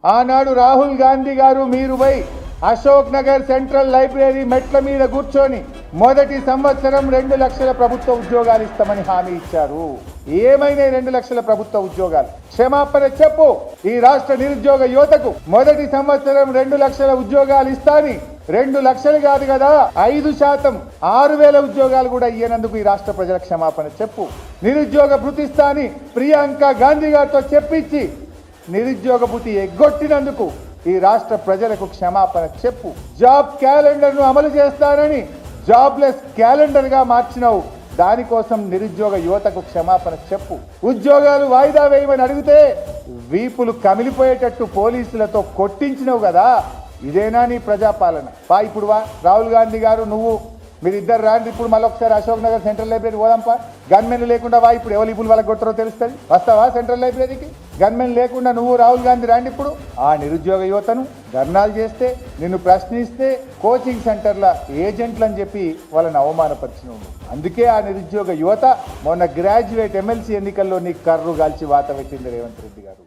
ఆనాడు రాహుల్ గాంధీ గారు మీరు పోయి అశోక్ నగర్ సెంట్రల్ లైబ్రరీ మెట్ల మీద కూర్చొని మొదటి సంవత్సరం 2 లక్షల ప్రభుత్వ ఉద్యోగాలు ఇస్తామని హామీ ఇచ్చారు. ఏమైనా 2 లక్షల ప్రభుత్వ ఉద్యోగాలు? క్షమాపణ చెప్పు. ఈ రాష్ట్ర నిరుద్యోగ యువతకు మొదటి సంవత్సరం 2 లక్షల ఉద్యోగాలు ఇస్తాని 2 లక్షలు కాదు కదా 5% 6,000 ఉద్యోగాలు కూడా ఇయ్యనందుకు ఈ రాష్ట్ర ప్రజల క్షమాపణ చెప్పు. నిరుద్యోగ భృతి ఇస్తాని ప్రియాంక గాంధీ గారితో చెప్పించి నిరుద్యోగ భృతి ఎగ్గొట్టినందుకు ఈ రాష్ట్ర ప్రజలకు క్షమాపణ చెప్పు. జాబ్ క్యాలెండర్ ను అమలు చేస్తానని జాబ్లెస్ క్యాలెండర్ గా మార్చినావు. దానికోసం నిరుద్యోగ యువతకు క్షమాపణ చెప్పు. ఉద్యోగాలు వాయిదా వేయమని అడిగితే వీపులు కమిలిపోయేటట్టు పోలీసులతో కొట్టించినావు కదా. ఇదేనా నీ ప్రజాపాలన? ఇప్పుడు రాహుల్ గాంధీ గారు నువ్వు మీరిద్దరు రాండి. ఇప్పుడు మళ్ళీ ఒకసారి అశోక్ నగర్ సెంట్రల్ లైబ్రరీ పోదాంపా. గన్మెన్ లేకుండా ఇప్పుడు ఎవరు ఇప్పుడు వాళ్ళకి కొట్టరో తెలుస్తుంది. వస్తావా సెంట్రల్ లైబ్రరీకి? గన్మెన్ లేకుండా నువ్వు రాహుల్ గాంధీ రాండి. ఇప్పుడు ఆ నిరుద్యోగ యువతను ధర్నాలు చేస్తే నిన్ను ప్రశ్నిస్తే కోచింగ్ సెంటర్ల ఏజెంట్లు అని చెప్పి వాళ్ళని అవమానపరిచినావు. అందుకే ఆ నిరుద్యోగ యువత మొన్న గ్రాడ్యుయేట్ ఎమ్మెల్సీ ఎన్నికల్లో నీ కర్రు గాల్చి వాత పెట్టింది రేవంత్ రెడ్డి గారు.